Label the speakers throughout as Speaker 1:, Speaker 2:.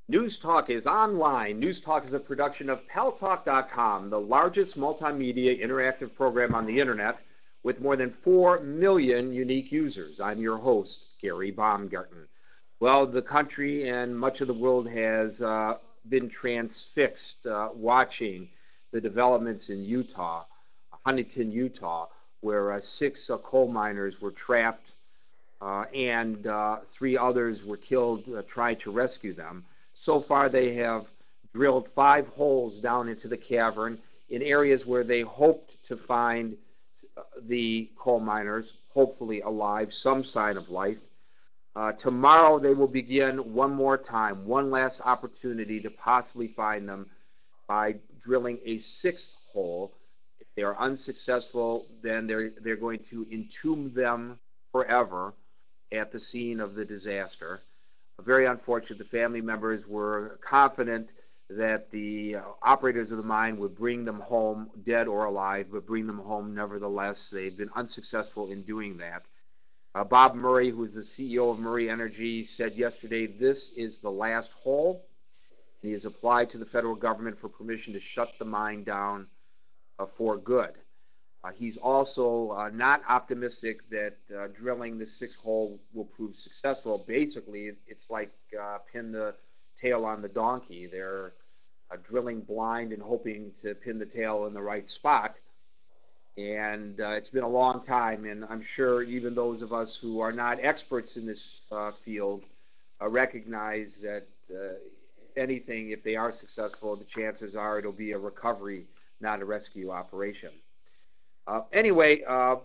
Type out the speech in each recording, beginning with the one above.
Speaker 1: News Talk is online. News Talk is a production of paltalk.com, the largest multimedia interactive program on the internet with more than 4 million unique users. I'm your host, Gary Baumgarten. Well, the country and much of the world has been transfixed watching the developments in Utah, Huntington, Utah, where 6 coal miners were trapped and 3 others were killed trying to rescue them. So far, they have drilled 5 holes down into the cavern in areas where they hoped to find the coal miners, hopefully alive, some sign of life. Tomorrow, they will begin one more time, one last opportunity to possibly find them by drilling a 6th hole. If they are unsuccessful, then they're going to entomb them forever at the scene of the disaster. Very unfortunate. The family members were confident that the operators of the mine would bring them home, dead or alive, but bring them home nevertheless. They've been unsuccessful in doing that. Bob Murray, who is the CEO of Murray Energy, said yesterday this is the last hole. He has applied to the federal government for permission to shut the mine down for good. He's also not optimistic that drilling the 6th hole will prove successful. Basically, it's like pin the tail on the donkey. They're drilling blind and hoping to pin the tail in the right spot. And it's been a long time, and I'm sure even those of us who are not experts in this field recognize that if anything, if they are successful, the chances are it'll be a recovery, not a rescue operation. Anyway,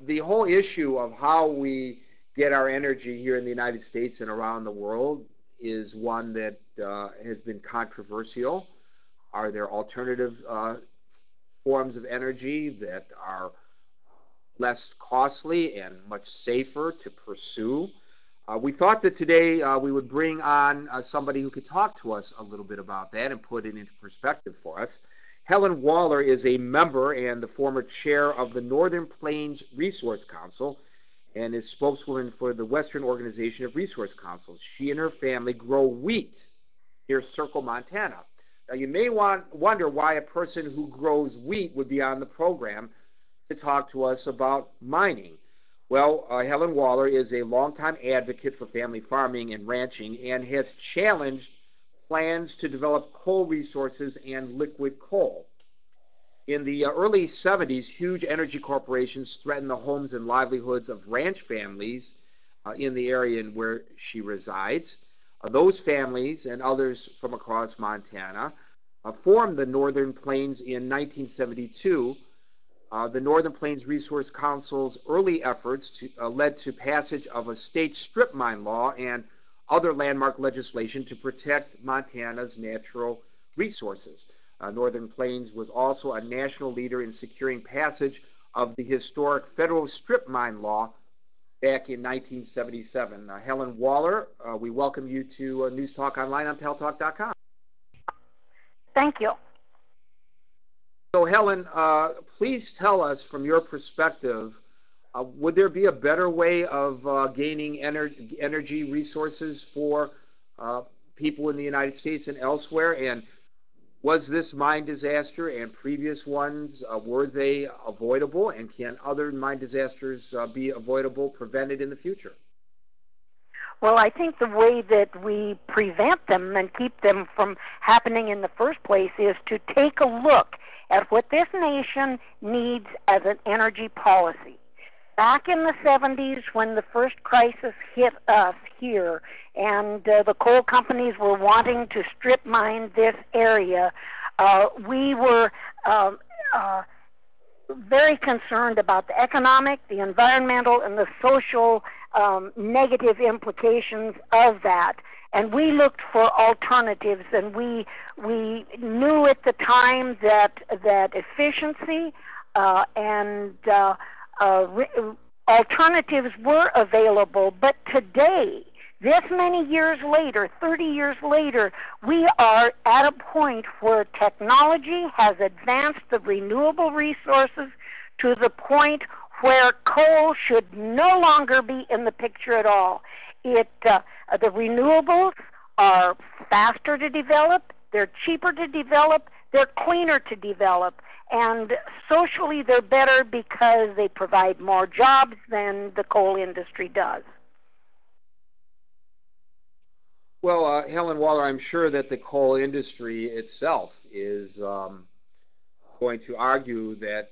Speaker 1: the whole issue of how we get our energy here in the United States and around the world is one that has been controversial. Are there alternative forms of energy that are less costly and much safer to pursue? We thought that today we would bring on somebody who could talk to us a little bit about that and put it into perspective for us. Hellen Waller is a member and the former chair of the Northern Plains Resource Council and is spokeswoman for the Western Organization of Resource Councils. She and her family grow wheat near Circle, Montana. Now, you may wonder why a person who grows wheat would be on the program to talk to us about mining. Well, Hellen Waller is a longtime advocate for family farming and ranching and has challenged plans to develop coal resources and liquid coal. In the early 70s, huge energy corporations threatened the homes and livelihoods of ranch families in the area where she resides. Those families and others from across Montana formed the Northern Plains in 1972. The Northern Plains Resource Council's early efforts led to passage of a state strip mine law and other landmark legislation to protect Montana's natural resources. Northern Plains was also a national leader in securing passage of the historic federal strip mine law back in 1977. Hellen Waller, we welcome you to News Talk Online on paltalk.com.
Speaker 2: Thank you.
Speaker 1: So, Hellen, please tell us from your perspective, would there be a better way of gaining energy resources for people in the United States and elsewhere? And was this mine disaster and previous ones, were they avoidable? And can other mine disasters be avoidable, prevented in the future?
Speaker 2: Well, I think the way that we prevent them and keep them from happening in the first place is to take a look at what this nation needs as an energy policy. Back in the 70s, when the first crisis hit us here, and the coal companies were wanting to strip mine this area, we were very concerned about the economic, the environmental, and the social negative implications of that. And we looked for alternatives, and we knew at the time that efficiency and alternatives were available. But today, this many years later, 30 years later, we are at a point where technology has advanced the renewable resources to the point where coal should no longer be in the picture at all. The renewables are faster to develop, they're cheaper to develop, they're cleaner to develop, and socially they're better because they provide more jobs than the coal industry does.
Speaker 1: Well, Hellen Waller, I'm sure that the coal industry itself is going to argue that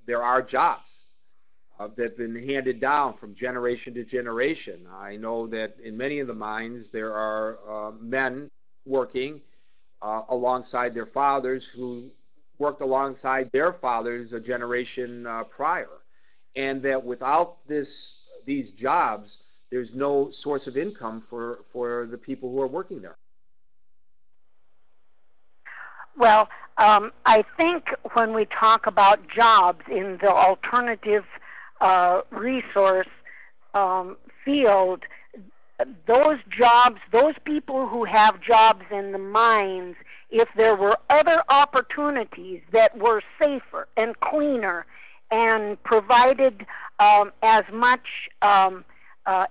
Speaker 1: there are jobs that have been handed down from generation to generation. I know that in many of the mines there are men working alongside their fathers who worked alongside their fathers a generation prior, and that without these jobs, there's no source of income for the people who are working there.
Speaker 2: Well, I think when we talk about jobs in the alternative resource field, those jobs, those people who have jobs in the mines, if there were other opportunities that were safer and cleaner and provided as much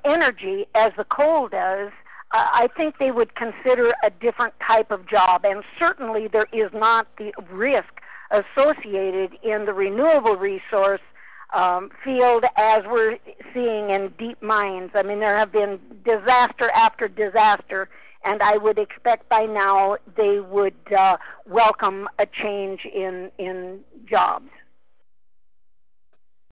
Speaker 2: energy as the coal does, I think they would consider a different type of job. And certainly there is not the risk associated in the renewable resource field as we're seeing in deep mines. I mean, there have been disaster after disaster, and I would expect by now they would welcome a change in jobs.